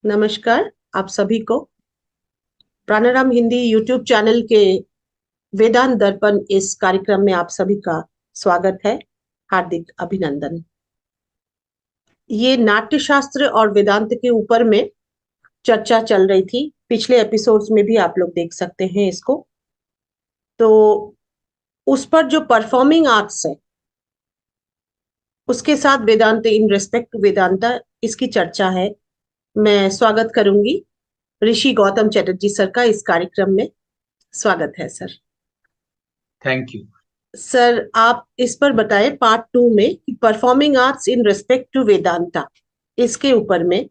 नमस्कार आप सभी को प्राणायाम हिंदी यूट्यूब चैनल के वेदांत दर्पण इस कार्यक्रम में आप सभी का स्वागत है। हार्दिक अभिनंदन। ये नाट्य शास्त्र और वेदांत के ऊपर में चर्चा चल रही थी। पिछले एपिसोड्स में भी आप लोग देख सकते हैं इसको। तो उस पर जो परफॉर्मिंग आर्ट्स है उसके साथ वेदांत इन रेस्पेक्ट टू वेदांता इसकी चर्चा है। मैं स्वागत करूंगी ऋषि गौतम चटर्जी सर का इस कार्यक्रम में। स्वागत है सर। Thank you. सर आप इस पर बताएं पार्ट टू में कि performing arts in respect to Vedanta इसके ऊपर में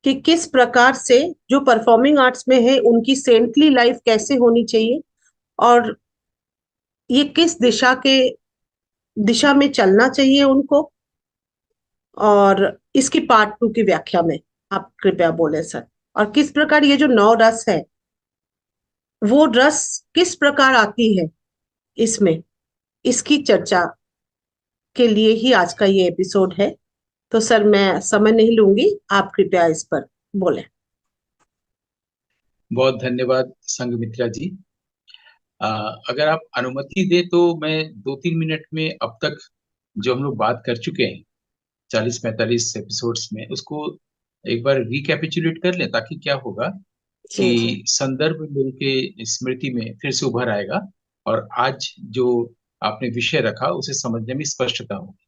कि किस प्रकार से जो परफॉर्मिंग आर्ट्स में है उनकी सेंटली लाइफ कैसे होनी चाहिए और ये किस दिशा में चलना चाहिए उनको। और इसकी पार्ट टू की व्याख्या में आप कृपया बोले सर। और किस प्रकार ये जो नौ रस है वो रस किस प्रकार आती है इसमें, इसकी चर्चा के लिए ही आज का ये एपिसोड है। तो सर मैं समय नहीं लूंगी, आप कृपया इस पर बोलें। बहुत धन्यवाद संघमित्रा जी। अगर आप अनुमति दे तो मैं 2-3 मिनट में अब तक जो हम लोग बात कर चुके हैं 40-45 एपिसोड्स में उसको एक बार रिकैपिचुलेट कर लें, ताकि क्या होगा जी कि जी। संदर्भ मिलके स्मृति में फिर से उभर आएगा और आज जो आपने विषय रखा उसे समझने में स्पष्टता होगी।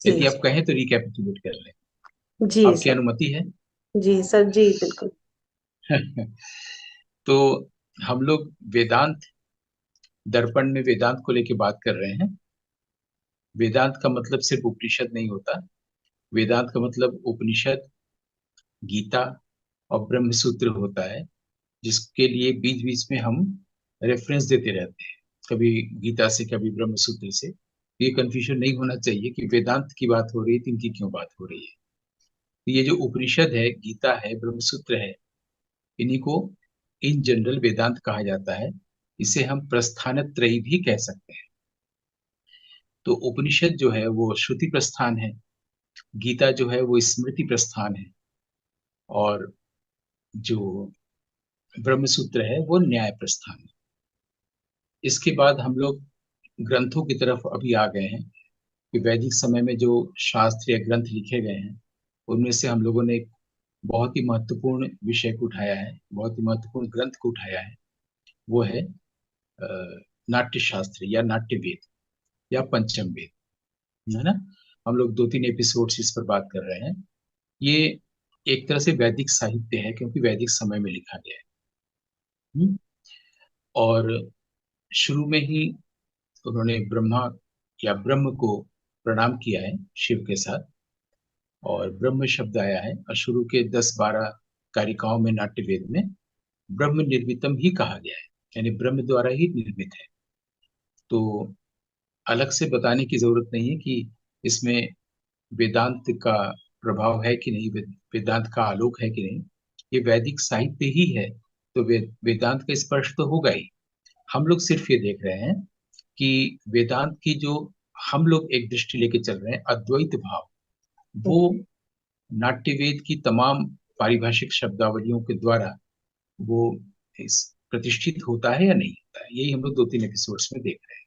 जी यदि आप जी। कहें तो रिकैपिचुलेट कर लें। जी आपकी सर। अनुमति है? जी सर जी बिल्कुल। तो हम लोग वेदांत दर्पण में वेदांत को लेके बात कर रहे हैं। वेदांत का मतलब सिर्फ उपनिषद नहीं होता। वेदांत का मतलब उपनिषद, गीता और ब्रह्म सूत्र होता है, जिसके लिए बीच बीच में हम रेफरेंस देते रहते हैं, कभी गीता से कभी ब्रह्म सूत्र से। ये कंफ्यूजन नहीं होना चाहिए कि वेदांत की बात हो रही है तो इनकी क्यों बात हो रही है। तो ये जो उपनिषद है, गीता है, ब्रह्म सूत्र है, इन्हीं को इन जनरल वेदांत कहा जाता है। इसे हम प्रस्थानत्रयी भी कह सकते हैं। तो उपनिषद जो है वो श्रुति प्रस्थान है, गीता जो है वो स्मृति प्रस्थान है, और जो ब्रह्म सूत्र है वो न्याय प्रस्थान है। इसके बाद हम लोग ग्रंथों की तरफ अभी आ गए हैं कि वैदिक समय में जो शास्त्र या ग्रंथ लिखे गए हैं उनमें से हम लोगों ने एक बहुत ही महत्वपूर्ण विषय को उठाया है, बहुत ही महत्वपूर्ण ग्रंथ को उठाया है। वो है नाट्य शास्त्र या नाट्य वेद या पंचम वेद, है ना। हम लोग 2-3 एपिसोड्स इस पर बात कर रहे हैं। ये एक तरह से वैदिक साहित्य है, क्योंकि वैदिक समय में लिखा गया है। हम्म? और शुरू में ही उन्होंने ब्रह्मा या ब्रह्म को प्रणाम किया है शिव के साथ, और ब्रह्म शब्द आया है। और शुरू के 10-12 कारिकाओं में नाट्य वेद में ब्रह्म निर्मितम ही कहा गया है, यानी ब्रह्म द्वारा ही निर्मित है। तो अलग से बताने की जरूरत नहीं है कि इसमें वेदांत का प्रभाव है कि नहीं, वेदांत का आलोक है कि नहीं। ये वैदिक साहित्य ही है, तो वेदांत का स्पर्श तो होगा ही। हम लोग सिर्फ ये देख रहे हैं कि वेदांत की जो हम लोग एक दृष्टि लेके चल रहे हैं, अद्वैत भाव, वो हम्म। नाट्यवेद की तमाम पारिभाषिक शब्दावलियों के द्वारा वो इस प्रतिष्ठित होता है या नहीं होता है, यही हम लोग 2-3 एपिसोड्स में देख रहे हैं।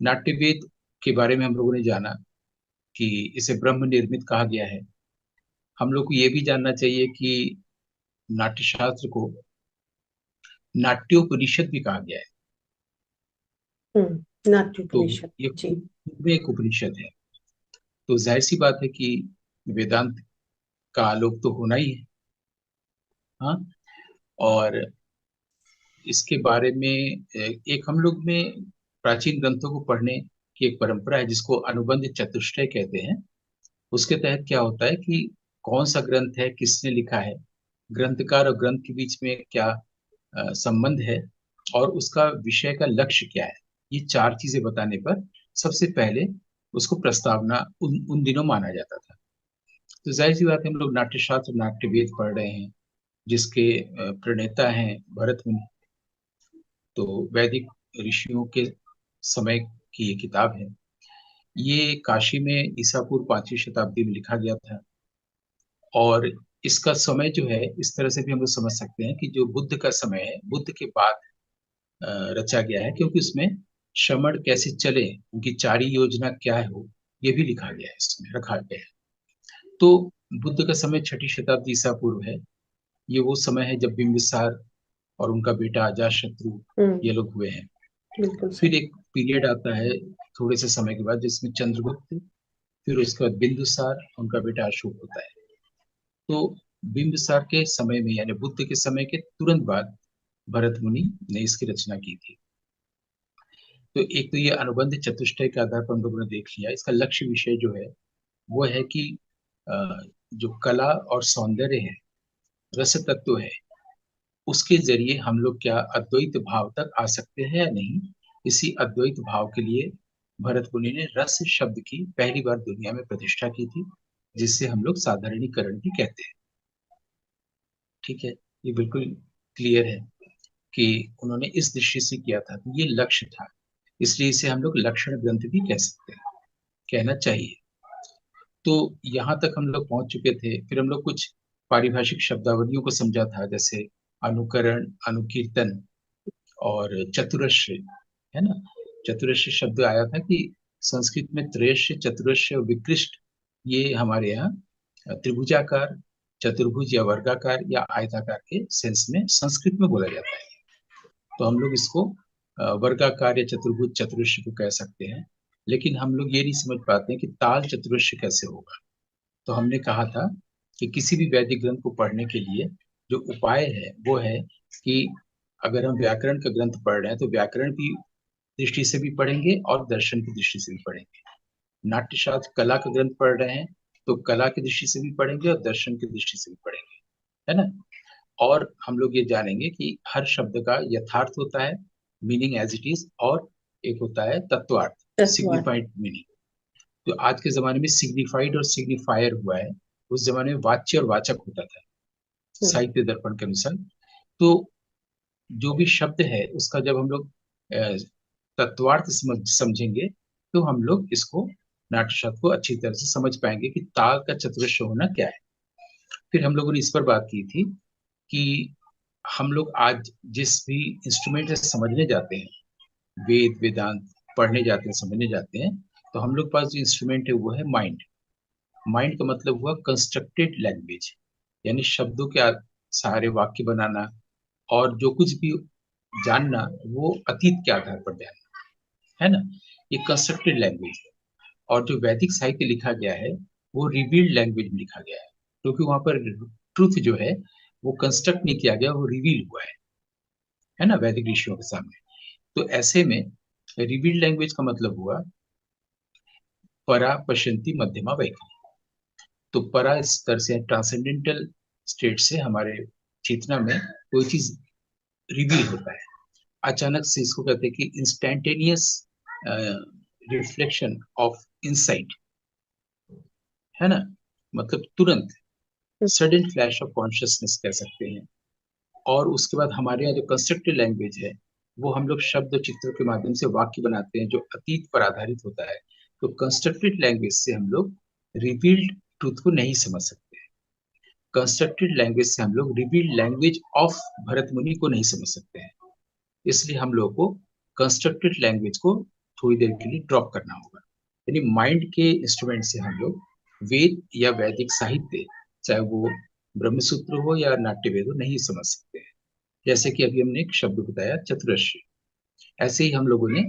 नाट्यवेद के बारे में हम लोगों ने जाना कि इसे ब्रह्म निर्मित कहा गया है। हम लोग को ये भी जानना चाहिए कि नाट्यशास्त्र को नाट्योपनिषद भी कहा गया है। तो नाट्योपनिषद ये जी। खुद में एक उपनिषद है। तो जाहिर सी बात है कि वेदांत का आलोक तो होना ही है। हाँ। और इसके बारे में एक हम लोग में प्राचीन ग्रंथों को पढ़ने की एक परंपरा है, जिसको अनुबंध चतुष्टय कहते हैं। उसके तहत क्या होता है कि कौन सा ग्रंथ है, किसने लिखा है, ग्रंथकार और ग्रंथ के बीच में क्या संबंध है, और उसका विषय का लक्ष्य क्या है। ये 4 चीजें बताने पर सबसे पहले उसको प्रस्तावना उन दिनों माना जाता था। तो जाहिर सी बात है, हम लोग नाट्यशास्त्र नाट्यवेद पढ़ रहे हैं, जिसके प्रणेता हैं भरत मुनि। तो वैदिक ऋषियों के समय की ये किताब है। ये काशी में ईसा पूर्व 5वीं शताब्दी में लिखा गया था, और इसका समय जो है इस तरह से भी हम लोग समझ सकते हैं कि जो बुद्ध का समय है, बुद्ध के बाद रचा गया है, क्योंकि उसमें श्रमण कैसे चले, उनकी चारी योजना क्या है, हो ये भी लिखा गया है, इसमें रखा गया है। तो बुद्ध का समय 6ठी शताब्दी ईसा पूर्व है। ये वो समय है जब बिंबिसार और उनका बेटा अजातशत्रु हम्म। ये लोग हुए हैं। बिल्कुल फिर सही। एक पीरियड आता है थोड़े से समय के बाद जिसमें चंद्रगुप्त, फिर उसके बाद बिंदुसार, उनका बेटा अशोक होता है। तो बिंबिसार के समय में यानी बुद्ध के समय के तुरंत बाद भरत मुनि ने इसकी रचना की थी। तो एक तो ये अनुबंध चतुष्टय के आधार पर हम लोगों ने देख लिया। इसका लक्ष्य विषय जो है वो है कि जो कला और सौंदर्य है, रस तत्व है, उसके जरिए हम लोग क्या अद्वैत भाव तक आ सकते हैं या नहीं। इसी अद्वैत भाव के लिए भरत मुनि ने रस शब्द की पहली बार दुनिया में प्रतिष्ठा की थी, जिससे हम लोग साधारणीकरण भी कहते हैं। ठीक है, ये बिल्कुल क्लियर है कि उन्होंने इस दृष्टि से किया था, तो ये लक्ष्य था। इसलिए इसे हम लोग लक्षण ग्रंथ भी कह सकते हैं, कहना चाहिए। तो यहाँ तक हम लोग पहुंच चुके थे। फिर हम लोग कुछ पारिभाषिक शब्दावलियों को समझा था, जैसे अनुकरण, अनुकीर्तन और चतुरश्र, है ना। चतुरश्र शब्द आया था कि संस्कृत में त्रयश्य, चतुरश्य और विकृष्ट, ये हमारे यहाँ त्रिभुजाकार, चतुर्भुज या वर्गाकार या आयताकार के सेंस में संस्कृत में बोला जाता है। तो हम लोग इसको वर्गाकार या चतुर्भुज चतुरश्र को कह सकते हैं। लेकिन हम लोग ये नहीं समझ पाते हैं कि ताल चतुरश्र कैसे होगा। तो हमने कहा था कि किसी भी वैदिक ग्रंथ को पढ़ने के लिए जो उपाय है वो है कि अगर हम व्याकरण का ग्रंथ पढ़ रहे हैं तो व्याकरण की दृष्टि से भी पढ़ेंगे और दर्शन की दृष्टि से भी पढ़ेंगे। नाट्यशास्त्र कला का ग्रंथ पढ़ रहे हैं तो कला की दृष्टि से भी पढ़ेंगे और दर्शन की दृष्टि से भी पढ़ेंगे, है ना। और हम लोग ये जानेंगे कि हर शब्द का यथार्थ होता है, मीनिंग एज इट इज, और एक होता है तत्वार्थ, तत्व। Signified meaning. तो आज के जमाने में सिग्निफाइड और सिग्निफायर हुआ है। उस जमाने में वाच्य और वाचक होता था, हम्म। साहित्य दर्पण के अनुसार। तो जो भी शब्द है उसका जब हम लोग तत्वार्थ समझेंगे तो हम लोग इसको, नाट्यशास्त्र को अच्छी तरह से समझ पाएंगे कि ताल का चतुरस्र होना क्या है। फिर हम लोगों ने इस पर बात की थी कि हम लोग आज जिस भी इंस्ट्रूमेंट से समझने जाते हैं, वेद वेदांत पढ़ने जाते हैं, समझने जाते हैं, तो हम लोग पास जो इंस्ट्रूमेंट है वो है माइंड। माइंड का मतलब हुआ कंस्ट्रक्टेड लैंग्वेज, यानी शब्दों के सहारे वाक्य बनाना, और जो कुछ भी जानना वो अतीत के आधार पर जानना, है ना। ये कंस्ट्रक्टेड लैंग्वेज है। और जो वैदिक साहित्य लिखा गया है वो रिवील्ड लैंग्वेज में लिखा गया है, क्योंकि वहां पर ट्रुथ जो है वो कंस्ट्रक्ट नहीं किया गया, वो रिवील हुआ है ना, वैदिक ऋषियों के सामने। तो ऐसे में रिवील्ड लैंग्वेज का मतलब हुआ परा पश्यंती मध्यमा वैखरी। तो परा स्तर से, ट्रांसेंडेंटल स्टेट से हमारे चेतना में कोई चीज रिवील होता है अचानक से। इसको कहते हैं कि इंस्टैंटेनियस रिफ्लेक्शन ऑफ इंसाइट, है ना। मतलब तुरंत सडन फ्लैश ऑफ कॉन्शियसनेस कह सकते हैं। और उसके बाद हमारे यहाँ जो कंस्ट्रक्टेड लैंग्वेज है वो हम लोग शब्द और चित्र के माध्यम से वाक्य बनाते हैं जो अतीत पर आधारित होता है। तो कंस्ट्रक्टेड लैंग्वेज से हम लोग रिवील्ड ट्रूथ को नहीं समझ सकते। कंस्ट्रक्टेड लैंग्वेज से हम लोग रिवील्ड लैंग्वेज ऑफ भरत मुनि को नहीं समझ सकते हैं। इसलिए हम लोगों को कंस्ट्रक्टेड लैंग्वेज को थोड़ी देर के लिए ड्रॉप करना होगा। यानी माइंड के इंस्ट्रूमेंट से हम लोग वेद या वैदिक साहित्य, चाहे वो ब्रह्मसूत्र हो या नाट्य वेद हो, नहीं समझ सकते हैं। जैसे कि अभी हमने एक शब्द बताया चतुरश्र, ऐसे ही हम लोगों ने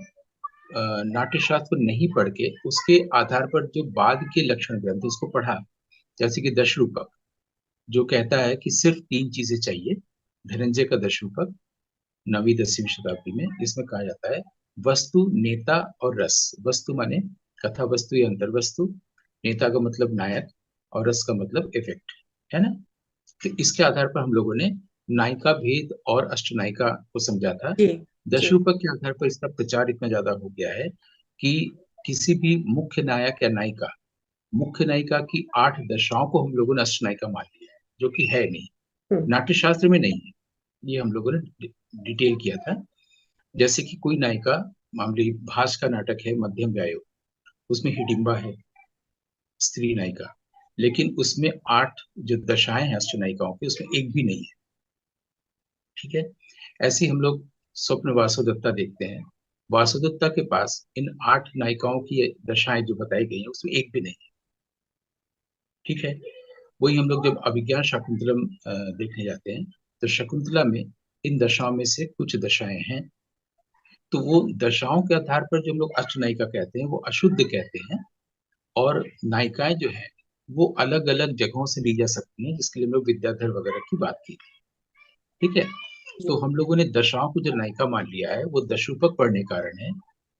नाट्यशास्त्र को नहीं पढ़ के उसके आधार पर जो बाद के लक्षण ग्रंथ उसको पढ़ा। जैसे कि दशरूपक जो कहता है कि सिर्फ 3 चीजें चाहिए। धनंजय का दशरूपक 9वीं 10वीं शताब्दी में, इसमें कहा जाता है वस्तु, नेता और रस। वस्तु माने कथा वस्तु या अंतर वस्तु, नेता का मतलब नायक, और रस का मतलब इफेक्ट, है ना। तो इसके आधार पर हम लोगों ने नायिका भेद और अष्टनायिका को समझा था। जी। जी। दशरूपक के आधार पर इसका प्रचार इतना ज्यादा हो गया है कि किसी भी मुख्य नायक या नायिका, मुख्य नायिका की 8 दशाओं को हम लोगों ने अष्टनायिका मान लिया है, जो कि है नहीं, हम्म। नाट्यशास्त्र में नहीं है। ये हम लोगों ने डिटेल किया था। जैसे कि कोई नायिका, मामूली भास का नाटक है मध्यम व्यायोग, उसमें हिडिंबा है, स्त्री नायिका। लेकिन उसमें 8 जो दशाएं हैं अष्टनायिकाओं की, उसमें एक भी नहीं है। ठीक है। ऐसे ही हम लोग स्वप्न वासुदेवता देखते हैं, वासुदेवता के पास इन 8 नायिकाओं की दशाएं जो बताई गई हैं उसमें एक भी नहीं है। ठीक है। वही हम लोग जब अभिज्ञान शाकुंतलम देखने जाते हैं, तो शकुंतला में इन दशाओं में से कुछ दशाएं हैं। तो वो दशाओं के आधार पर जो हम लोग अष्टनायिका कहते हैं वो अशुद्ध कहते हैं। और नायिकाएं जो है वो अलग अलग जगहों से ली जा सकती हैं, जिसके लिए हम लोग विद्याधर वगैरह की बात की। ठीक है। तो जी। हम लोगों ने दशाओं को जो नायिका मान लिया है वो दशरूपक पढ़ने के कारण है।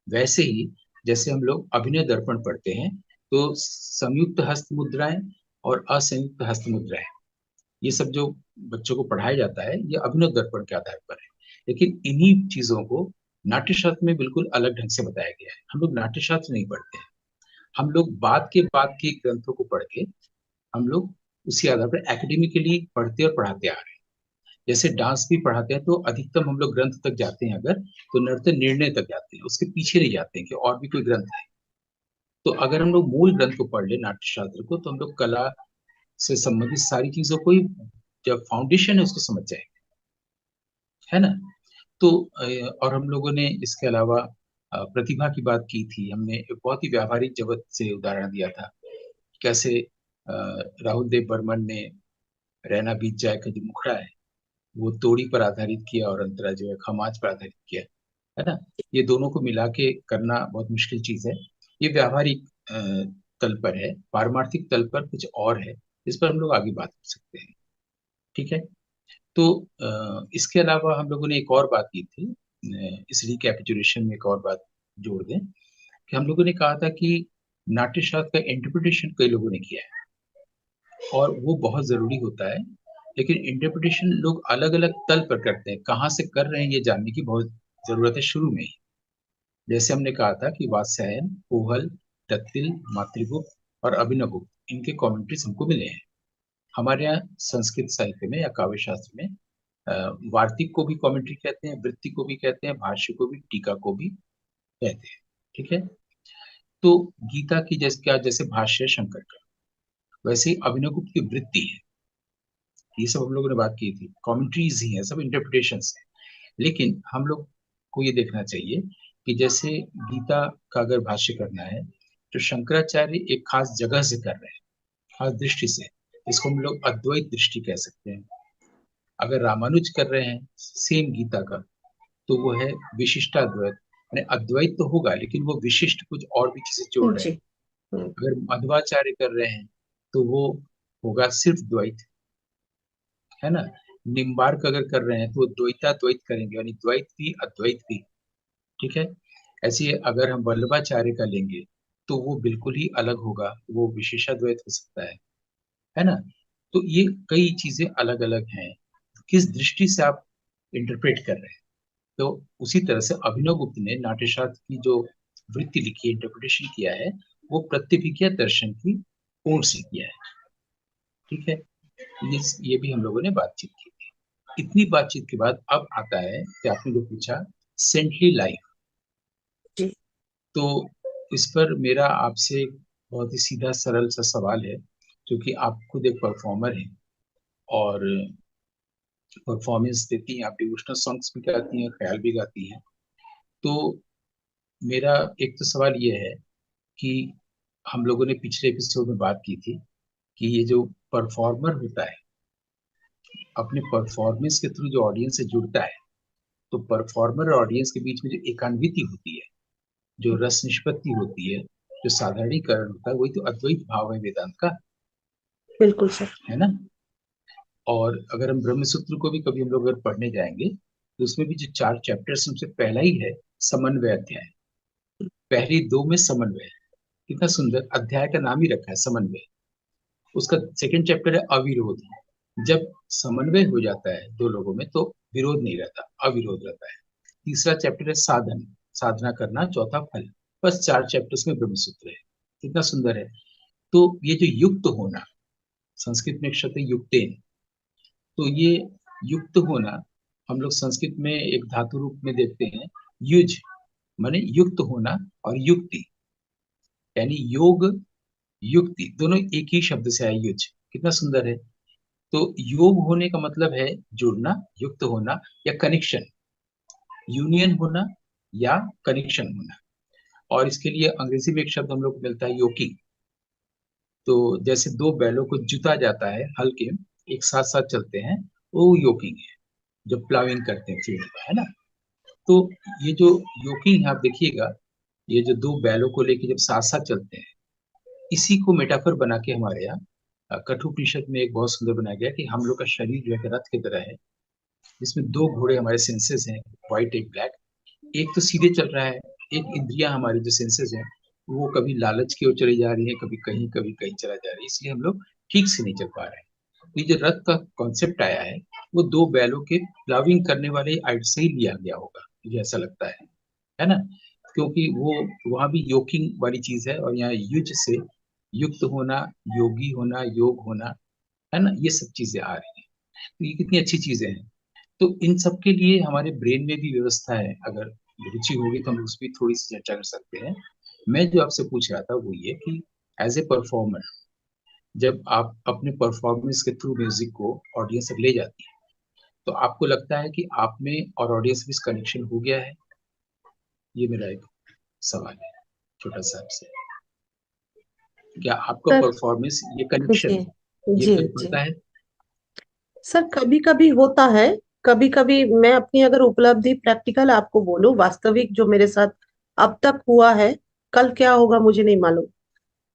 वैसे ही जैसे हम लोग अभिनय दर्पण पढ़ते हैं, तो संयुक्त हस्त मुद्राएं और असंयुक्त हस्त मुद्राएं, ये सब जो बच्चों को पढ़ाया जाता है ये अभिनव दर्पण के आधार पर है। लेकिन इन्हीं चीजों को नाट्यशास्त्र में बिल्कुल अलग ढंग से बताया गया है। हम लोग नाट्यशास्त्र नहीं पढ़ते हैं, हम लोग बाद के ग्रंथों को पढ़ के हम लोग उसी आधार पर एकेडमिकली पढ़ते और पढ़ाते आ रहे हैं। जैसे डांस भी पढ़ाते हैं तो अधिकतम हम लोग ग्रंथ तक जाते हैं, अगर तो नृत्य निर्णय तक जाते हैं, उसके पीछे नहीं जाते हैं कि और भी कोई ग्रंथ है। तो अगर हम लोग मूल ग्रंथ को पढ़ ले नाट्यशास्त्र को, तो हम लोग कला से संबंधित सारी चीजों को ही, जब फाउंडेशन है उसको समझ जाएंगे। है ना। तो और हम लोगों ने इसके अलावा प्रतिभा की बात की थी, हमने एक बहुत ही व्यावहारिक जगत से उदाहरण दिया था। कैसे राहुल देव बर्मन ने रैना बीत जाए का जो मुखड़ा है वो तोड़ी पर आधारित किया, और अंतरा जो है खमाज पर आधारित किया। है ना। ये दोनों को मिला के करना बहुत मुश्किल चीज है। ये व्यावहारिक तल पर है, पारमार्थिक तल पर कुछ और है, इस पर हम लोग आगे बात कर सकते हैं। ठीक है। तो इसके अलावा हम लोगों ने एक और बात की थी, इस रिकैपिचुलेशन में एक और बात जोड़ दें, कि हम लोगों ने कहा था कि नाट्यशास्त्र का इंटरप्रिटेशन कई लोगों ने किया है और वो बहुत जरूरी होता है। लेकिन इंटरप्रिटेशन लोग अलग अलग तल पर करते हैं, कहाँ से कर रहे हैं ये जानने की बहुत जरूरत है शुरू में ही। जैसे हमने कहा था कि वात्स्यायन, कोहल, दत्तिल, मातृगुप्त और अभिनवगुप्त, इनके कमेंट्रीज हमको मिले हैं। हमारे यहाँ संस्कृत साहित्य में या काव्य शास्त्र में वार्तिक को भी कमेंट्री कहते हैं, वृत्ति को भी कहते हैं, भाष्य को भी, टीका को भी कहते हैं। ठीक है। तो गीता की जैसे भाष्य है शंकर का, वैसे ही अभिनवगुप्त की वृत्ति है। ये सब हम लोगों ने बात की थी, कमेंट्रीज ही है, सब इंटरप्रिटेशन है। लेकिन हम लोग को ये देखना चाहिए कि जैसे गीता का अगर भाष्य करना है, तो शंकराचार्य एक खास जगह से कर रहे हैं, खास दृष्टि से। इसको हम लोग अद्वैत दृष्टि कह सकते हैं। अगर रामानुज कर रहे हैं सेम गीता का, तो वो है विशिष्टाद्वैत, यानी अद्वैत तो होगा लेकिन वो विशिष्ट कुछ और भी चीजें जोड़ रहे जी। हैं। अगर मध्वाचार्य कर रहे हैं तो वो होगा सिर्फ द्वैत। है ना। निम्बार्क अगर कर रहे हैं तो वो द्वैताद्वैत करेंगे, यानी द्वैत भी अद्वैत भी। ठीक है। ऐसे ही अगर हम वल्लभाचार्य का लेंगे तो वो बिल्कुल ही अलग होगा, वो विशेषाद्वैत हो सकता है। है ना। तो ये कई चीजें अलग अलग हैं, किस दृष्टि से आप इंटरप्रेट कर रहे हैं। तो उसी तरह से अभिनव गुप्त ने नाट्यशास्त्र की जो वृत्ति लिखी है, इंटरप्रिटेशन किया है, वो प्रत्यभिज्ञा दर्शन की ओर से किया है। ठीक है। ये भी हम लोगों ने बातचीत की थी। इतनी बातचीत के बाद अब आता है कि आपने जो पूछा सेंटली लाइफ। जी। तो इस पर मेरा आपसे एक बहुत ही सीधा सरल सा सवाल है, क्योंकि आप खुद एक परफॉर्मर हैं और परफॉर्मेंस देती हैं, आप डिवोशनल सॉन्ग्स भी गाती हैं, ख्याल भी गाती हैं। तो मेरा एक तो सवाल ये है कि हम लोगों ने पिछले एपिसोड में बात की थी कि ये जो परफॉर्मर होता है, अपने परफॉर्मेंस के थ्रू जो ऑडियंस से जुड़ता है, तो परफॉर्मर और ऑडियंस के बीच में जो एकान्विति होती है, जो रस निष्पत्ति होती है, जो साधारणीकरण होता है, वही तो अद्वैत भाव है वेदांत का। बिल्कुल सर। है ना। और अगर हम ब्रह्मसूत्र को भी कभी हम लोग अगर पढ़ने जाएंगे, तो उसमें भी जो 4 चैप्टर्स, उनसे पहला ही है समन्वय अध्याय। पहली 2 में समन्वय, कितना सुंदर अध्याय का नाम ही रखा है समन्वय। उसका सेकंड चैप्टर है अविरोध। जब समन्वय हो जाता है दो लोगों में तो विरोध नहीं रहता, अविरोध रहता है। तीसरा चैप्टर है साधन, साधना करना। चौथा फल। बस 4 चैप्टर्स में ब्रह्मसूत्र है, कितना सुंदर है। तो ये जो युक्त होना, संस्कृत में एक शब्द है युक्तेन, तो ये युक्त होना हम लोग संस्कृत में एक धातु रूप में देखते हैं, युज, माने युक्त होना, और युक्ति यानी योग युक्ति, दोनों एक ही शब्द से आए, युज, कितना सुंदर है। तो योग होने का मतलब है जुड़ना, युक्त होना या कनेक्शन, यूनियन होना या कनेक्शन होना। और इसके लिए अंग्रेजी में एक शब्द हम लोग को मिलता है, योकिंग। तो जैसे दो बैलों को जुता जाता है, हल्के एक साथ साथ चलते हैं, वो योकिंग है, जब प्लाविंग करते हैं फील्ड में, है ना। तो ये जो योकिंग है, आप देखिएगा, ये जो दो बैलों को लेके जब साथ साथ चलते हैं, इसी को मेटाफर बना के हमारे यहाँ कठोपनिषद में एक बहुत सुंदर बनाया गया कि हम लोग का शरीर जो है रथ की तरह है, जिसमें दो घोड़े हमारे सेंसेस हैं, व्हाइट एक ब्लैक। एक तो सीधे चल रहा है, एक इंद्रियां हमारी जो सेंसेस हैं वो कभी लालच की ओर चली जा रही है, कभी कहीं चला जा रही है, इसलिए हम लोग ठीक से नहीं चल पा रहे हैं। तो ये जो रथ का कॉन्सेप्ट आया है, वो दो बैलों के प्लाविंग करने वाले आइट से ही लिया गया होगा, मुझे ऐसा लगता है ना। क्योंकि वो वहां भी योकिंग वाली चीज है, और यहाँ युज से युक्त होना, योगी होना, योग होना, है ना, ये सब चीजें आ रही हैं। तो ये कितनी अच्छी चीजें हैं। तो इन सब के लिए हमारे ब्रेन में भी व्यवस्था है, अगर रुचि होगी तो हम उस पर थोड़ी सी चर्चा कर सकते हैं। मैं जो आपसे पूछ रहा था वो ये कि एज ए परफॉर्मर, जब आप अपने परफॉर्मेंस के थ्रू म्यूजिक को ऑडियंस तक ले जाती है, तो आपको लगता है कि आप में और ऑडियंस में कनेक्शन हो गया है? ये मेरा एक सवाल है, छोटा सा आपसे। क्या आपका सर परफॉर्मेंस, ये जी कनेक्शन, ये जी कर जी पाता है? सर, कभी कभी होता है। कभी कभी मैं अपनी अगर उपलब्धि प्रैक्टिकल आपको बोलूं, वास्तविक जो मेरे साथ अब तक हुआ है, कल क्या होगा मुझे नहीं मालूम।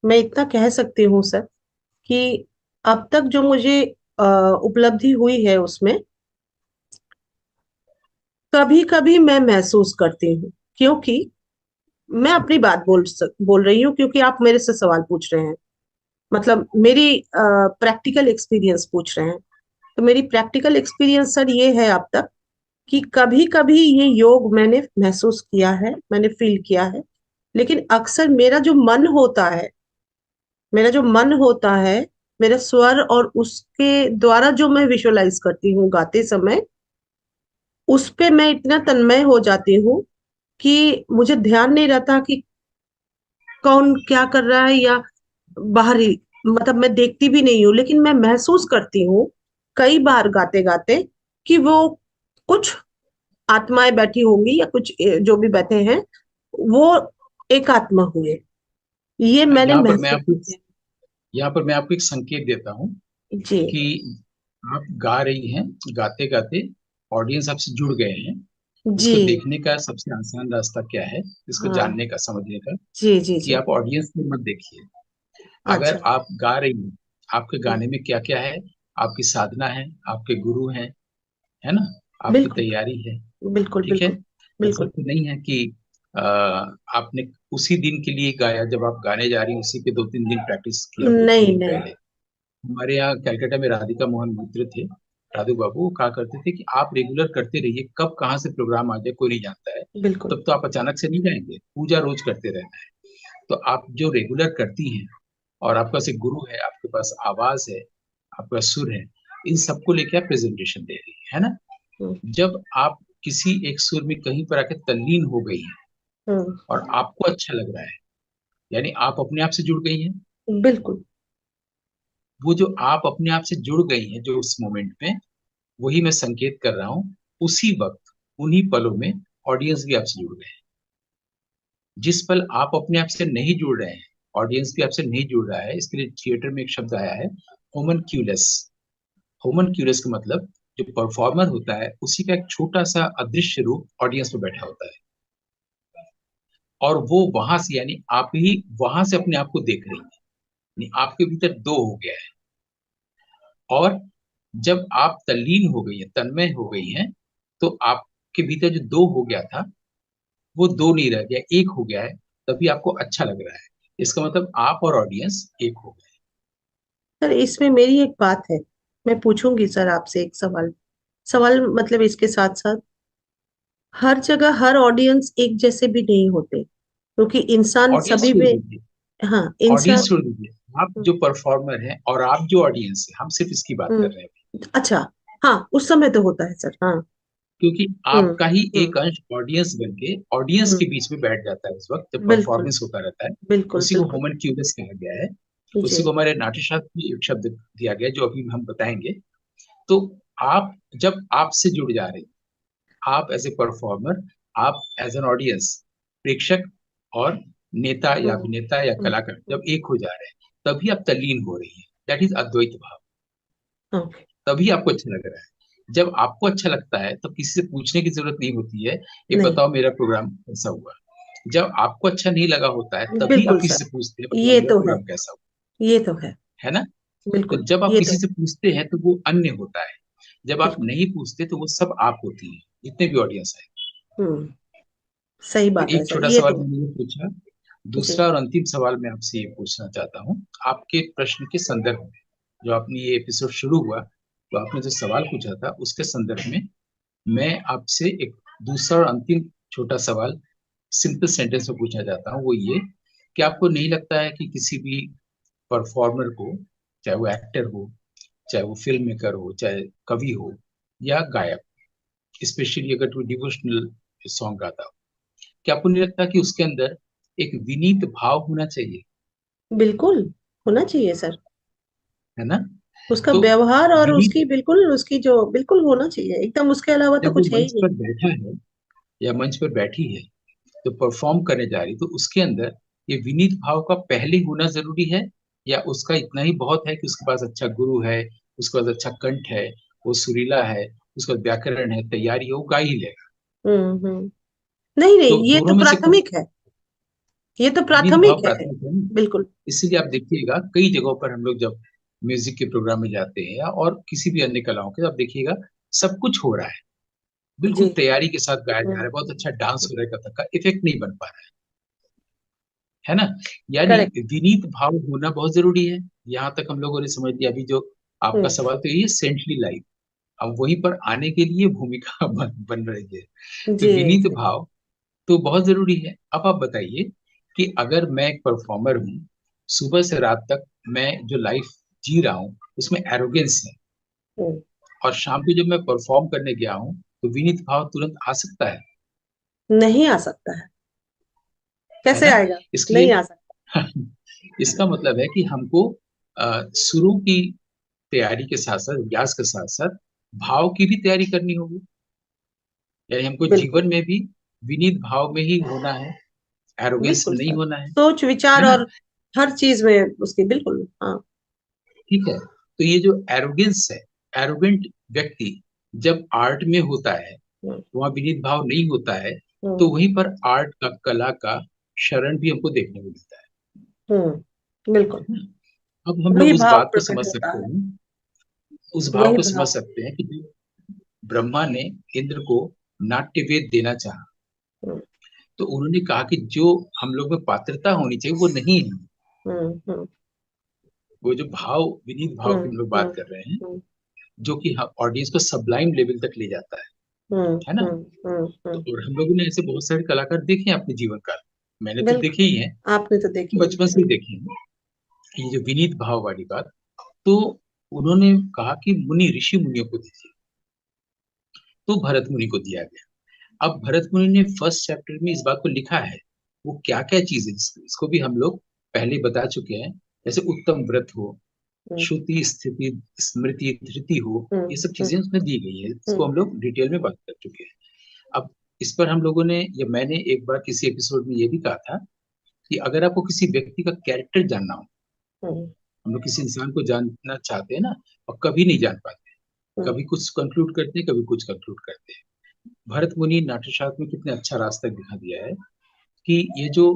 मैं इतना कह सकती हूँ सर कि अब तक जो मुझे उपलब्धि हुई है उसमें कभी कभी मैं महसूस करती हूँ, क्योंकि मैं अपनी बात बोल रही हूँ, क्योंकि आप मेरे से सवाल पूछ रहे हैं, मतलब मेरी प्रैक्टिकल एक्सपीरियंस पूछ रहे हैं। तो मेरी प्रैक्टिकल एक्सपीरियंस सर ये है अब तक कि कभी कभी ये योग मैंने महसूस किया है, मैंने फील किया है। लेकिन अक्सर मेरा जो मन होता है, मेरा स्वर और उसके द्वारा जो मैं विजुअलाइज करती हूँ गाते समय, उस पे मैं इतना तन्मय हो जाती हूँ कि मुझे ध्यान नहीं रहता कि कौन क्या कर रहा है, या बाहरी, मतलब मैं देखती भी नहीं हूँ, लेकिन मैं महसूस करती हूँ कई बार गाते गाते कि वो कुछ आत्माएं बैठी होंगी, या कुछ जो भी बैठे हैं वो एक आत्मा हुए। ये मैंने यहाँ पर मैं महसूस आपको किया। यहाँ पर मैं आपको एक संकेत देता हूँ जी कि आप गा रही हैं, गाते गाते ऑडियंस आपसे जुड़ गए हैं। जी। इसको देखने का सबसे आसान रास्ता क्या है, इसको हाँ। जानने का, समझने का, जी जी कि जी। आप ऑडियंस में मत देखिए। अच्छा। अगर आप गा रही हैं, आपके हम्म, गाने में क्या क्या है, आपकी साधना है, आपके गुरु हैं, है ना, आपकी बिल्कुल तैयारी है, बिल्कुल ठीक है। बिल्कुल ऐसा बिल्कुल। तो नहीं है कि आपने उसी दिन के लिए गाया, जब आप गाने जा रही हैं उसी के 2-3 दिन प्रैक्टिस किया 2-3 नहीं दिन नहीं। पहले। हमारे यहाँ कलकत्ता में राधिका मोहन मित्र थे, राधु बाबू, वो कहा करते थे कि आप रेगुलर करते रहिए, कब कहाँ से प्रोग्राम आ जाए कोई नहीं जानता है। बिल्कुल। तब तो आप अचानक से नहीं जाएंगे, पूजा रोज करते रहना है। तो आप जो रेगुलर करती हैं, और आपका से गुरु है, आपके पास आवाज है, आपका सुर है, इन सबको लेके आप प्रेजेंटेशन दे रही है ना। हम्म जब आप किसी एक सुर में कहीं पर आके तल्लीन हो गई हैं हम्म, और आपको अच्छा लग रहा है, यानी आप अपने आप से जुड़ गई हैं। बिल्कुल। वो जो आप अपने आप से जुड़ गई हैं जो उस मोमेंट में, वही मैं संकेत कर रहा हूँ, उसी वक्त, उन्हीं पलों में ऑडियंस भी आपसे जुड़ गए हैं। जिस पल आप अपने आप से नहीं जुड़ रहे हैं, ऑडियंस भी आपसे नहीं जुड़ रहा है। इसके लिए थिएटर में एक शब्द आया है, होमनक्यूलस। होमनक्यूलस का मतलब, जो परफॉर्मर होता है उसी का एक छोटा सा अदृश्य रूप ऑडियंस में बैठा होता है, और वो वहां से, यानी आप ही वहां से अपने आप को देख रही है, यानी आपके भीतर दो हो गया है। और जब आप तल्लीन हो गई है, तन्मय हो गई हैं, तो आपके भीतर जो दो हो गया था, वो दो नहीं रह गया, एक हो गया है। तभी आपको अच्छा लग रहा है। इसका मतलब आप और ऑडियंस एक हो गए। सर इसमें मेरी एक बात है, मैं पूछूंगी सर आपसे एक सवाल। सवाल मतलब इसके साथ साथ, हर जगह हर ऑडियंस एक जैसे भी नहीं होते, क्योंकि इंसान ऑडियंस सभी छोड़ में। दीजिए, हाँ ऑडियंस इंसान। छोड़ दीजिए, आप जो परफॉर्मर हैं और आप जो ऑडियंस है, हम सिर्फ इसकी बात कर रहे हैं। अच्छा। हाँ, उस समय तो होता है सर, हाँ। क्योंकि हम्म आपका ही हम्म एक अंश ऑडियंस बन के ऑडियंस हम्म, के बीच में बैठ जाता है उस वक्त जब बिल्कुल परफॉर्मेंस होता रहता है। बिल्कुल उसी को बिल्कुल। ह्यूमन क्यूबस कहा गया है। उसी जी। को हमारे नाट्यशास्त्र में एक शब्द दिया गया जो अभी हम बताएंगे। तो आप जब आपसे जुड़ जा रहे हैं, आप एज ए परफॉर्मर, आप एज एन ऑडियंस, प्रेक्षक और नेता या हम्म। अभिनेता या हम्म। कलाकार हम्म। जब एक हो जा रहे हैं, तभी आप तल्लीन हो रही है। दैट इज अद्वैत भाव। ओके। तभी आपको अच्छा लग रहा है। जब आपको अच्छा लगता है तब किसी से पूछने की जरूरत नहीं होती है, ये नहीं। बताओ मेरा प्रोग्राम कैसा हुआ। जब आपको अच्छा नहीं लगा होता है तभी आप बिल्कुल किसी सर, से पूछते हैं, बताओ ये मेरा तो है, प्रोग्राम कैसा ये तो है। हुआ, है ना। तो बिल्कुल, जब आप ये तो किसी है। से पूछते हैं तो वो अन्य होता है। जब आप बिल्कुल। नहीं पूछते तो वो सब आप होती है, जितने भी ऑडियंस है। हम्म। सही तो बात है एक सर, छोटा ये सवाल तो है। मैंने ये पूछा। जी। दूसरा और अंतिम सवाल मैं आपसे ये पूछना चाहता हूँ, आपके प्रश्न के संदर्भ में। जो आपने ये एपिसोड शुरू हुआ तो आपने जो सवाल पूछा था उसके संदर्भ में मैं आपसे एक दूसरा और अंतिम छोटा सवाल सिंपल सेंटेंस में पूछना चाहता हूँ। वो ये कि आपको नहीं लगता है कि किसी भी परफॉर्मर को, चाहे वो एक्टर हो, चाहे वो फिल्म मेकर हो, चाहे कवि हो या गायक, स्पेशली अगर कोई डिवोशनल सॉन्ग गाता हो, क्या आपको नहीं लगता कि उसके अंदर एक विनीत भाव होना चाहिए? बिल्कुल होना चाहिए सर। है ना। उसका तो व्यवहार और विनीत, उसकी बिल्कुल, उसकी जो बिल्कुल होना चाहिए एकदम, उसके अलावा तो जब वो कुछ है ही मंच नहीं। पर बैठा है या मंच पर बैठी है तो परफॉर्म करने जा रही, तो उसके अंदर ये विनीत भाव का पहले होना जरूरी है, या उसका इतना ही बहुत है कि उसके पास अच्छा गुरु है, उसके पास अच्छा कंठ है, वो सुरीला है, उसका व्याकरण है, तैयारी है, वो गा ही लेगा। हम्म। नहीं तो नहीं, ये तो दोनों में से कौन? प्राथमिक है, ये तो विनीत प्राथमिक भाव है। प्राथमिक है ना। बिल्कुल। इसीलिए आप देखिएगा कई जगहों पर हम लोग जब म्यूजिक के प्रोग्राम में जाते हैं या और किसी भी अन्य कलाओं के, आप देखिएगा सब कुछ हो रहा है, जी। बिल्कुल तैयारी के साथ गाया जा रहा हम्म। है, बहुत अच्छा डांस हो रहा है, कथक का इफेक्ट नहीं बन पा रहा है ना। यानी करेक्ट। विनीत भाव होना बहुत जरूरी है। यहाँ तक हम लोगों ने समझ लिया। अभी जो आपका हम्म। सवाल तो ये सेंट्रली लाइफ, अब वहीं पर आने के लिए भूमिका बन रही है। तो जी विनीत जी। भाव तो बहुत जरूरी है। अब आप बताइए कि अगर मैं एक परफॉर्मर हूँ, सुबह से रात तक मैं जो लाइफ जी रहा हूँ उसमें एरोगेंस है, हम्म। और शाम को जब मैं परफॉर्म करने गया हूँ तो विनीत भाव तुरंत आ सकता नहीं आ सकता है। है कैसे ना। आएगा? नहीं आ इसलिए सकता। इसका मतलब है कि हमको शुरू की तैयारी के साथ साथ, अभ्यास के साथ साथ भाव की भी तैयारी करनी होगी। यानी हमको बिल्कुल। जीवन में भी विनीत भाव में ही होना है, एरोगेंस बिल्कुल नहीं सर, होना सोच है विचार ना। और हर चीज में उसकी, बिल्कुल हाँ। ठीक है। तो ये जो एरोगेंस है, एरोगेंट व्यक्ति जब आर्ट में होता है, हम्म। वहां विनीत भाव नहीं होता है, तो हम्म। वहीं पर आर्ट का, कला का शरण भी हमको देखने को मिलता बिल्कुल। है ना। अब हम लोग वही उस भाव बात को प्रकट समझ होता सकते है। हैं, उस भाव वही को समझ भाव। सकते हैं कि जो ब्रह्मा ने इंद्र को नाट्य वेद देना चाहा, हम्म। तो उन्होंने कहा कि जो हम लोग में पात्रता होनी चाहिए वो नहीं है। हम्म। हम्म। वो जो भाव, विनीत भाव की हम्म। हम लोग बात हम्म। कर रहे हैं, हम्म। जो कि ऑडियंस को सबलाइम लेवल तक ले जाता हम्म। है ना। हम्म। हम्म। तो और हम लोगों ने ऐसे बहुत सारे कलाकार देखे हैं अपने जीवन काल में। मैंने तो बिल्कुल, देखे ही हैं, आपने तो देखी है, बचपन से ही बिल्कुल। देखे हैं। ये जो विनीत भाव वाली बात, तो उन्होंने कहा कि मुनि, ऋषि मुनियों को दीजिए, तो भरत मुनि को दिया गया। अब भरत मुनि ने फर्स्ट चैप्टर में इस बात को लिखा है। वो क्या क्या चीजें, इसको भी हम लोग पहले बता चुके हैं। जैसे उत्तम व्रत हो, हम्म। श्रुति स्थिति स्मृति धृति हो, हम्म। ये सब हम्म। चीजें उसमें दी गई है, इसको हम्म। हम लोग डिटेल में बात कर चुके हैं। अब इस पर हम लोगों ने, या मैंने एक बार किसी एपिसोड में ये भी कहा था कि अगर आपको किसी व्यक्ति का कैरेक्टर जानना हो, हम्म। हम लोग किसी इंसान को जानना चाहते हैं ना, और कभी नहीं जान पाते, हम्म। कभी कुछ कंक्लूड करते हैं, कभी कुछ कंक्लूड करते हैं। भरत मुनि नाट्यशास्त्र में कितने अच्छा रास्ता दिखा दिया है कि ये जो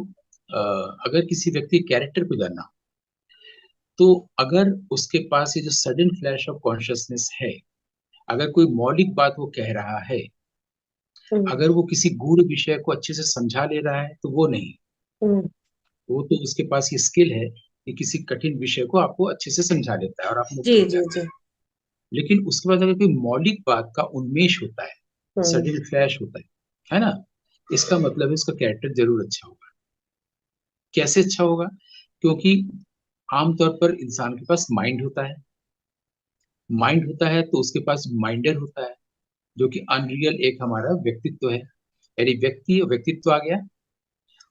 अगर किसी व्यक्ति के कैरेक्टर को जानना हो, तो अगर उसके पास ये जो सडन फ्लैश ऑफ कॉन्शियसनेस है, अगर कोई मौलिक बात वो कह रहा है, हम्म। अगर वो किसी गूढ़ विषय को अच्छे से समझा ले रहा है, तो वो नहीं। हम्म। वो तो उसके पास ये स्किल है कि किसी कठिन विषय को आपको अच्छे से समझा लेता है और आप जी मुक्त हो जी जाते जी। हैं। लेकिन उसके बाद अगर कोई मौलिक बात का उन्मेष होता है, हम्म। सडन फ्लैश होता है ना, इसका मतलब है उसका कैरेक्टर जरूर अच्छा होगा। कैसे अच्छा होगा? क्योंकि आमतौर पर इंसान के पास माइंड होता है, माइंड होता है तो उसके पास माइंडर होता है, जो कि अनरियल एक हमारा व्यक्तित्व है। यानी व्यक्ति, व्यक्तित्व आ गया,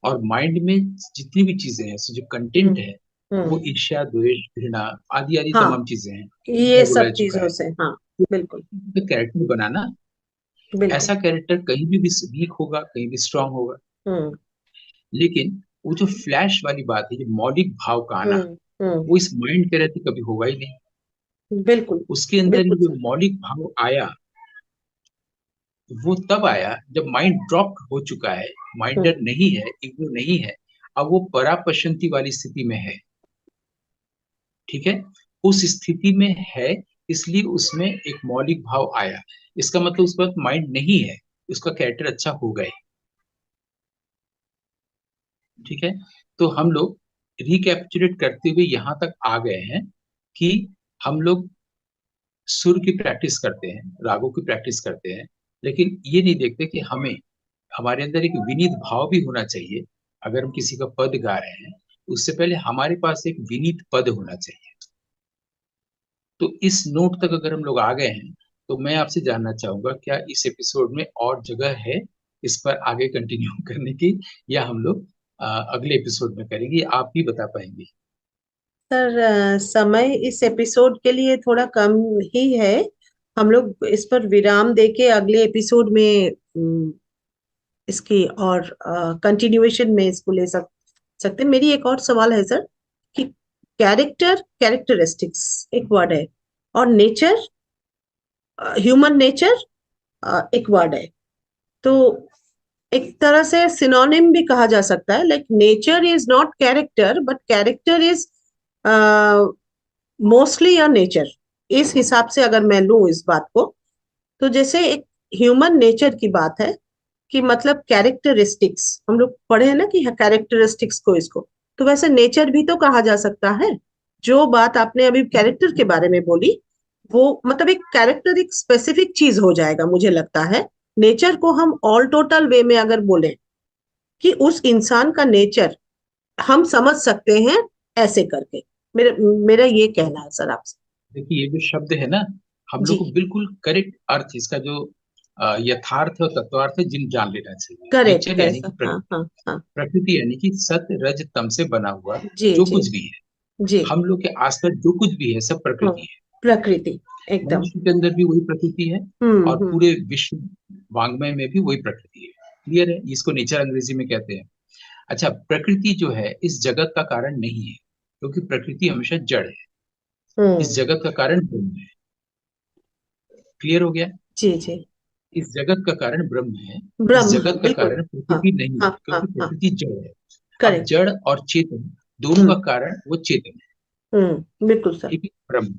और माइंड में जितनी भी चीजें हैं, so जो कंटेंट हम्म। है, वो हम्म। ईर्ष्या, द्वेष, घृणा आदि आदि हाँ, तमाम चीजें हैं, ये वो बोला सब जा चुका चीजों है। से, हाँ। बिल्कुल। तो कैरेक्टर बनाना, बिल्कुल। ऐसा कैरेक्टर कहीं भी वीक होगा, कहीं भी स्ट्रांग होगा, हम्म। लेकिन वो जो फ्लैश वाली बात है, जो मौलिक भाव का आना, हम्म। हम्म। वो इस माइंड के रहते कभी होगा ही नहीं। बिल्कुल। उसके अंदर ये बिल्कुल जो सर। मौलिक भाव आया, वो तब आया जब माइंड ड्रॉप हो चुका है, हम्म। माइंडर नहीं है, ईगो नहीं है, अब वो परापश्यंती वाली स्थिति में है। ठीक है, उस स्थिति में है, इसलिए उसमें एक मौलिक भाव आया। इसका मतलब उस वक्त माइंड नहीं है, उसका कैरेक्टर अच्छा हो गए। ठीक है, तो हम लोग रिकैप्चुलेट करते हुए यहां तक आ गए हैं कि हम लोग सुर की प्रैक्टिस करते हैं, रागों की प्रैक्टिस करते हैं, लेकिन ये नहीं देखते कि हमें, हमारे अंदर एक विनीत भाव भी होना चाहिए। अगर हम किसी का पद गा रहे हैं, उससे पहले हमारे पास एक विनीत पद होना चाहिए। तो इस नोट तक अगर हम लोग आ गए हैं, तो मैं आपसे जानना चाहूंगा, क्या इस एपिसोड में और जगह है इस पर आगे कंटिन्यू करने की, या हम लोग अगले एपिसोड में करेंगे, आप भी बता पाएंगे? सर, समय इस एपिसोड के लिए थोड़ा कम ही है। हम लोग इस पर विराम देके अगले एपिसोड में इसकी और कंटिन्यूएशन में इसको ले सकते हैं। मेरी एक और सवाल है सर, कि कैरेक्टरिस्टिक्स एक वर्ड है, और नेचर, ह्यूमन नेचर एक वर्ड है। तो एक तरह से सिनोनिम भी कहा जा सकता है, like nature is not character but character is mostly या नेचर। इस हिसाब से अगर मैं लूं इस बात को, तो जैसे एक ह्यूमन नेचर की बात है, कि मतलब कैरेक्टरिस्टिक्स हम लोग पढ़े हैं ना, कि कैरेक्टरिस्टिक्स को इसको, तो वैसे नेचर भी तो कहा जा सकता है। जो बात आपने अभी कैरेक्टर के बारे में बोली, वो मतलब एक कैरेक्टर एक स्पेसिफिक चीज हो जाएगा मुझे लगता है। नेचर को हम ऑल टोटल वे में अगर बोले, कि उस इंसान का नेचर हम समझ सकते हैं ऐसे करके। मेरा मेरा ये कहना है सर आपसे। देखिए, ये जो शब्द है ना, हम जी। लोग को बिल्कुल करेक्ट अर्थ, इसका जो यथार्थ और तत्वार्थ है, जिन जान लेना चाहिए। करेक्ट, नेचर यानी कि कैसा? हाँ, प्रकृति, हाँ, हाँ। प्रकृति यानी कि सत रज तम से बना हुआ जी, जो जी, कुछ भी है, जी। हम लोग के आसपास जो कुछ भी है, सब हाँ, प्रकृति है। प्रकृति एकदम। मनुष्य के अंदर भी वही प्रकृति है, हम्म। और हम्म। पूरे विश्व वांग्मय में भी वही प्रकृति है। क्लियर है? इसको नेचर अंग्रेजी में कहते हैं। अच्छा, प्रकृति जो है इस जगत का कारण नहीं है, क्योंकि प्रकृति हमेशा जड़ है। इस हम्म। जगत का कारण ब्रह्म है। क्लियर हो गया? जी, जी। इस जगत का कारण ब्रह्म है। इस ब्रह्म, हाँ, जगत का बिल्कुल। कारण हाँ, प्रकृति नहीं है, हाँ, हाँ, क्योंकि हाँ। प्रकृति जड़ है। अब करेक्ट। जड़ और चेतन दोनों का हम्म। कारण वो चेतन है, बिल्कुल सर। ये भी ब्रह्म।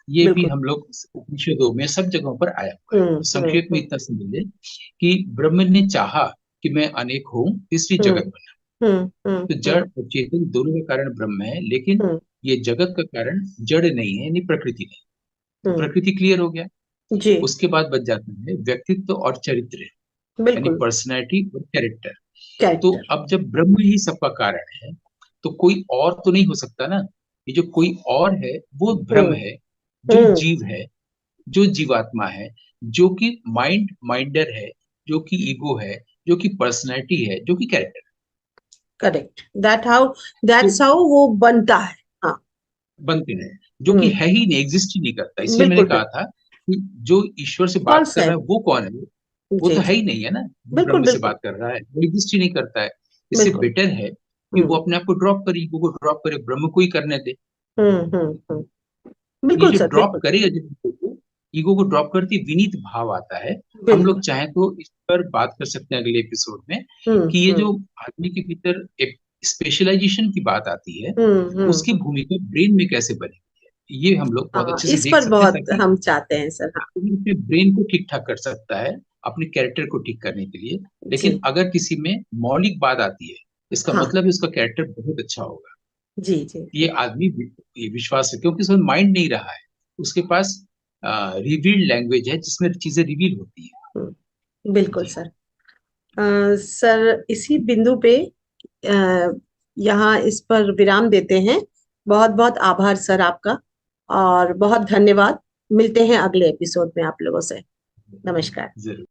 ये भी बिल्कुल। हम लोग उपनिषदों में सब जगहों पर आया हुआ है। हम्म। हम्म। संक्षेप में हम्म। इतना समझ ले कि ब्रह्म ने चाहा कि मैं अनेक हूं, इसलिए हम्म। जगत बना। हम्म। हम्म। तो जड़ और चेतन दोनों का कारण ब्रह्म है, लेकिन हम्म। ये जगत का कारण जड़ नहीं है, यानी प्रकृति नहीं। तो हम्म। प्रकृति क्लियर हो गया। जी। उसके बाद बच जाता है व्यक्तित्व और चरित्र, यानी बिल्कुल। पर्सनैलिटी और कैरेक्टर। तो कैरेक्टर। अब जब ब्रह्म ही सबका कारण है, तो कोई और तो नहीं हो सकता ना। ये जो कोई और है वो हम्म। भ्रम है, जो हम्म। जीव है, जो जीवात्मा है, जो कि माइंडर है, जो कि ईगो है, जो कि पर्सनैलिटी है, जो कि कैरेक्टर। करेक्ट। तो दैट्स हाउ वो बनता है। हाँ। बनते हैं, जो कि हम्म। है ही नहीं, एग्जिस्ट ही नहीं करता। इसलिए मैंने बिल्कुल, कहा बिल्कुल। था कि जो ईश्वर से बात फॉल्स कर है। रहा है वो कौन है? वो जी, तो है जी। ही नहीं है ना, जो बिल्कुल, ब्रह्म से बिल्कुल। बात कर रहा है वो एग्जिस्ट ही नहीं करता है। इससे बिल्कुल। बेटर है कि वो हम्म। अपने आप को ड्रॉप करे, ईगो को ड्रॉप करे, ब्रह्म को ही करने दे। हम्म। हम्म। ये बिल्कुल जो सर, ड्रॉप बिल्कुल। करेगा, जब ईगो को ड्रॉप करती विनीत भाव आता है। हम लोग बिल्कुल। चाहें तो इस पर बात कर सकते हैं अगले एपिसोड में, हम्म। कि ये हम्म। जो आदमी के भीतर एक स्पेशलाइजेशन की बात आती है, हम्म। हम्म। उसकी भूमिका ब्रेन में कैसे बनी है, ये हम लोग बहुत हाँ, अच्छे से इस देख पर सकते हैं, बहुत ताकि हम चाहते हैं सर। हाँ। आदमी अपने ब्रेन को ठीक ठाक कर सकता है, अपने कैरेक्टर को ठीक करने के लिए। लेकिन जी। अगर किसी में मौलिक बात आती है, इसका हाँ। मतलब है उसका कैरेक्टर बहुत अच्छा होगा। जी, जी, ये जी। आदमी ये विश्वास है, क्योंकि उसमें माइंड नहीं रहा है, उसके पास रिवील्ड लैंग्वेज है जिसमें चीजें रिवील होती है। बिल्कुल जी। सर। सर, इसी बिंदु पे अ, यहाँ इस पर विराम देते हैं। बहुत बहुत आभार सर आपका, और बहुत धन्यवाद। मिलते हैं अगले एपिसोड में आप लोगों से। नमस्कार। जरूर।